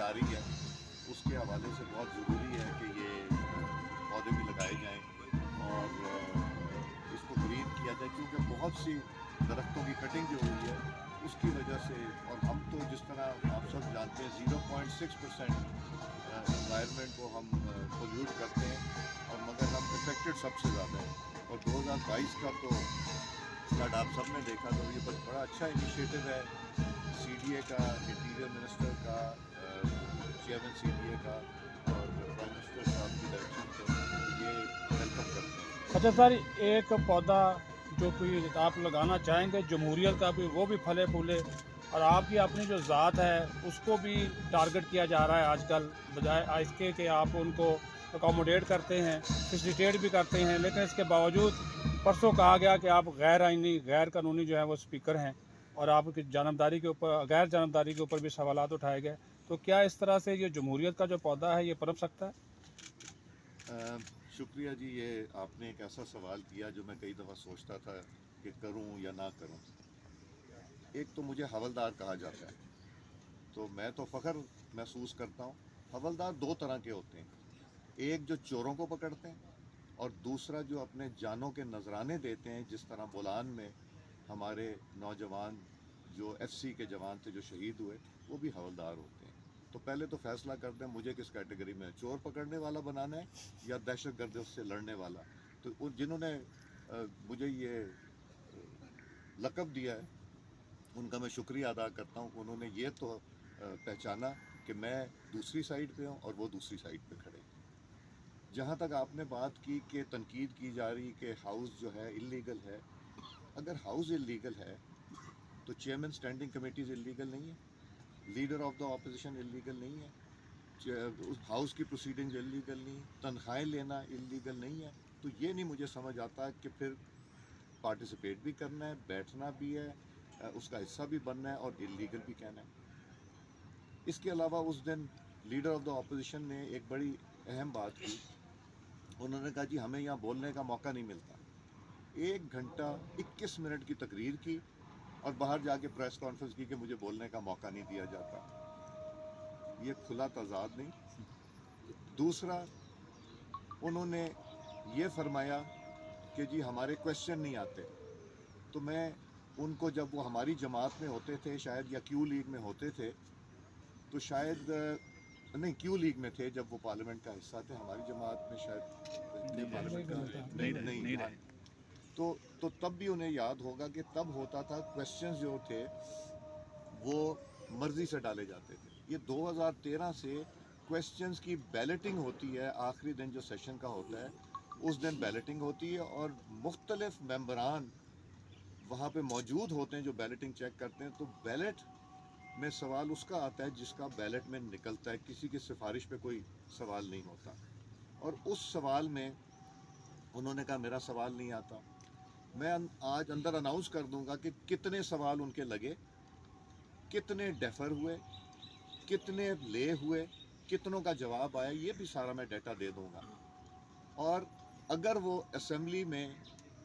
आ रही है उसके हवाले से बहुत ज़रूरी है कि ये पौधे भी लगाए जाएं और इसको ग्रीन किया जाए, क्योंकि बहुत सी दरख्तों की कटिंग जो हुई है उसकी वजह से, और हम तो जिस तरह आप सब जानते हैं 0.6% एनवायरनमेंट को हम पोल्यूट करते हैं, और मगर हम इफेक्टेड सबसे ज़्यादा हैं। और 2022 का तो फ्लड आप सब ने देखा, तो ये बड़ा अच्छा इनिशिएटिव है CDA का, इंटीरियर मिनिस्टर का, चेयरमैन CDA का और प्राइम मिनिस्टर साहब की डायरेक्शन पे, ये वेलकम करते हैं। अच्छा सर, एक पौधा जो कोई आप लगाना चाहेंगे जमहूरियत का भी, वो भी फले फूले, और आपकी अपनी जो ज़ात है उसको भी टारगेट किया जा रहा है आजकल, बजाय इसके कि आप उनको अकोमोडेट करते हैं, फैसिलिटेट भी करते हैं, लेकिन इसके बावजूद परसों कहा गया कि आप गैर आइनी गैर कानूनी जो है वो स्पीकर हैं, और आपकी जानबदारी के ऊपर, गैर जानबदारी के ऊपर भी सवालात उठाए गए। तो क्या इस तरह से ये जमहूरियत का जो पौधा है ये पनप सकता है? शुक्रिया जी, ये आपने एक ऐसा सवाल किया जो मैं कई दफ़ा सोचता था कि करूं या ना करूं। एक तो मुझे हवलदार कहा जाता है, तो मैं तो फ़ख्र महसूस करता हूं। हवलदार दो तरह के होते हैं, एक जो चोरों को पकड़ते हैं, और दूसरा जो अपने जानों के नजराने देते हैं। जिस तरह बोलान में हमारे नौजवान जो FC के जवान थे जो शहीद हुए, वो भी हवलदार होते हैं। तो पहले तो फैसला करते हैं मुझे किस कैटेगरी में, चोर पकड़ने वाला बनाना है या दहशत गर्द से लड़ने वाला। तो जिन्होंने मुझे ये लक़ब दिया है उनका मैं शुक्रिया अदा करता हूँ। उन्होंने ये तो पहचाना कि मैं दूसरी साइड पे हूँ और वो दूसरी साइड पे खड़े। जहाँ तक आपने बात की कि तनकीद की जा रही कि हाउस जो है इलीगल है, अगर हाउस इलीगल है तो चेयरमैन स्टैंडिंग कमेटीज इलीगल नहीं है, leader of the opposition illegal नहीं है, उस हाउस की प्रोसीडिंग्स इलीगल नहीं, तनख्वाहें लेना इलीगल नहीं है। तो ये नहीं मुझे समझ आता कि फिर पार्टिसिपेट भी करना है, बैठना भी है, उसका हिस्सा भी बनना है और इलीगल भी कहना है। इसके अलावा उस दिन लीडर ऑफ द अपोजिशन ने एक बड़ी अहम बात की। उन्होंने कहा जी हमें यहाँ बोलने का मौका नहीं मिलता। 1 घंटा 21 मिनट की तकरीर की और बाहर जाके प्रेस कॉन्फ्रेंस की कि मुझे बोलने का मौका नहीं दिया जाता। ये खुला तजाद नहीं। दूसरा, उन्होंने ये फरमाया कि जी हमारे क्वेश्चन नहीं आते। तो मैं उनको, जब वो हमारी जमात में होते थे शायद, या क्यू लीग में होते थे, तो शायद नहीं, क्यू लीग में थे जब वो पार्लियामेंट का हिस्सा थे, हमारी जमात में शायद पार्लियामेंट का नहीं रहे। तो तब भी उन्हें याद होगा कि तब होता था, क्वेश्चंस जो थे वो मर्जी से डाले जाते थे। ये 2013 से क्वेश्चंस की बैलेटिंग होती है, आखिरी दिन जो सेशन का होता है उस दिन बैलेटिंग होती है, और मुख्तलिफ मेंबरान वहाँ पे मौजूद होते हैं जो बैलेटिंग चेक करते हैं। तो बैलेट में सवाल उसका आता है जिसका बैलेट में निकलता है, किसी की सिफारिश पे कोई सवाल नहीं होता। और उस सवाल में उन्होंने कहा मेरा सवाल नहीं आता। मैं आज अंदर अनाउंस कर दूंगा कि कितने सवाल उनके लगे, कितने डेफर हुए, कितने ले हुए, कितनों का जवाब आया, ये भी सारा मैं डाटा दे दूंगा। और अगर वो असेंबली में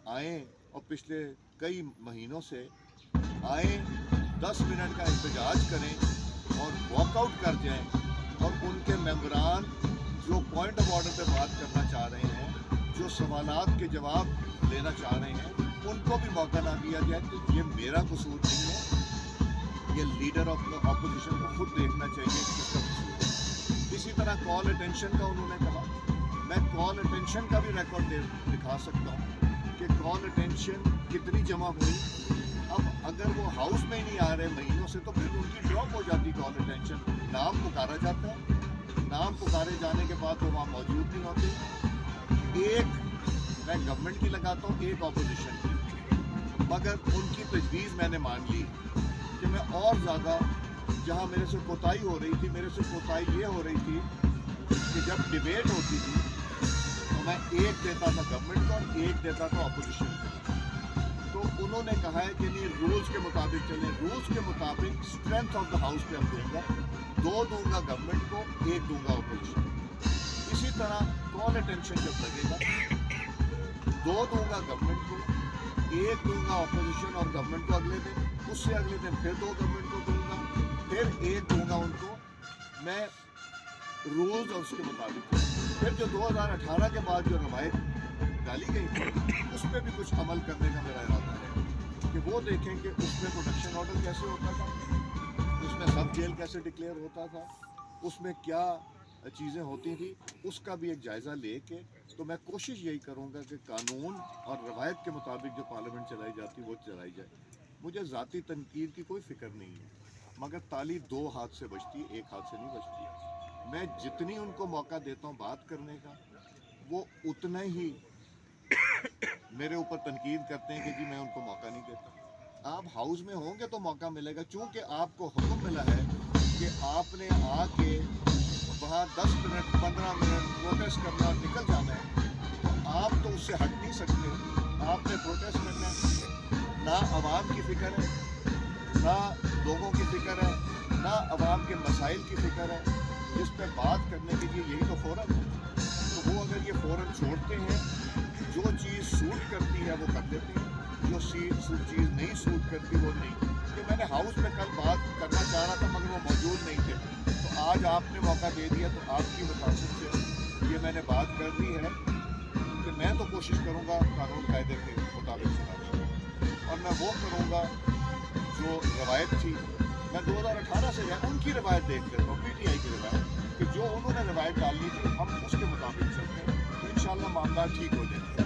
आए और पिछले कई महीनों से आए, 10 मिनट का एहतजाज करें और वॉकआउट कर जाएं, और उनके मेंबरान जो पॉइंट ऑफ ऑर्डर पे बात करना चाह रहे हैं, जो सवालात के जवाब लेना चाह रहे हैं, उनको भी मौका ना दिया जाए, तो ये मेरा कसूर नहीं है। ये लीडर ऑफ द अपोजिशन को खुद देखना चाहिए कि किसका कसूर है। इसी तरह कॉल अटेंशन का उन्होंने कहा, मैं कॉल अटेंशन का भी रिकॉर्ड दिखा सकता हूँ कि कॉल अटेंशन कितनी जमा हुई। अब अगर वो हाउस में ही नहीं आ रहे महीनों से, तो फिर उनकी ड्रॉप हो जाती कॉल अटेंशन। नाम पुकारा जाता है, नाम पुकारे जाने के बाद वो वहाँ मौजूद नहीं होते। एक मैं गवर्नमेंट की लगाता हूँ, एक अपोजिशन की, मगर उनकी तजवीज़ मैंने मान ली कि मैं और ज़्यादा, जहाँ मेरे से कोताही हो रही थी, मेरे से कोताही ये हो रही थी कि जब डिबेट होती थी तो मैं एक देता था गवर्नमेंट को और एक देता था अपोजिशन को। तो उन्होंने कहा है कि नहीं, रूल्स के मुताबिक चलें, रूल्स के मुताबिक स्ट्रेंथ ऑफ द हाउस पे हम दूंगा, 2 दूंगा गवर्नमेंट को, 1 दूंगा अपोजिशन। इसी तरह कॉल अटेंशन जब लगेगा, 2 दूंगा गवर्नमेंट को, 1 दूंगा अपोजिशन और गवर्नमेंट को अगले दिन, उससे अगले दिन फिर 2 गवर्नमेंट को दूंगा, फिर 1 दूंगा उनको मैं रूल्स और उसके मुताबिक, फिर जो 2018 के बाद जो रवायत डाली गई थी उस पर भी कुछ अमल करने का मेरा इरादा है कि वो देखें कि उसमें प्रोटेक्शन ऑर्डर कैसे होता था, उसमें सब जेल कैसे डिक्लेयर होता था, उसमें क्या चीज़ें होती थी, उसका भी एक जायज़ा लेके तो मैं कोशिश यही करूँगा कि कानून और रवायत के मुताबिक जो पार्लियामेंट चलाई जाती है वो चलाई जाए। मुझे ज़ाती तनकीद की कोई फ़िक्र नहीं है, मगर ताली दो हाथ से बजती है, एक हाथ से नहीं बजती। मैं जितनी उनको मौका देता हूँ बात करने का, वो उतना ही मेरे ऊपर तनकीद करते हैं कि जी मैं उनको मौका नहीं देता। आप हाउस में होंगे तो मौका मिलेगा, चूँकि आपको हुक्म मिला है कि आपने आके वहाँ 10 मिनट 15 मिनट प्रोटेस्ट करना और निकल जाना है, तो आप तो उससे हट नहीं सकते। आपने प्रोटेस्ट करना है, ना आवाम की फ़िक्र है, ना लोगों की फ़िक्र है, ना आवाम के मसाइल की फ़िक्र है, जिस पे बात करने के लिए यही तो फ़ोरम है। तो वो अगर ये फ़ोरम छोड़ते हैं, जो चीज़ सूट करती है वो कर देते हैं, जो चीज़ नहीं सूट करती वो नहीं। कि मैंने हाउस में कल बात करना चाह रहा था मगर वो मौजूद नहीं थे, तो आज आपने मौका दे दिया, तो आपकी मुतासिब से ये मैंने बात कर दी है कि मैं तो कोशिश करूँगा कानून कायदे के मुताबिक चलाने की, और मैं वो करूँगा जो रवायत थी। मैं 2018 से है उनकी रवायत देख लेता हूँ, PTI की रवायत, कि जो उन्होंने रवायत डाली थी हम उसके मुताबिक चलते हैं, तो इंशाल्लाह मामला ठीक हो जाएगा।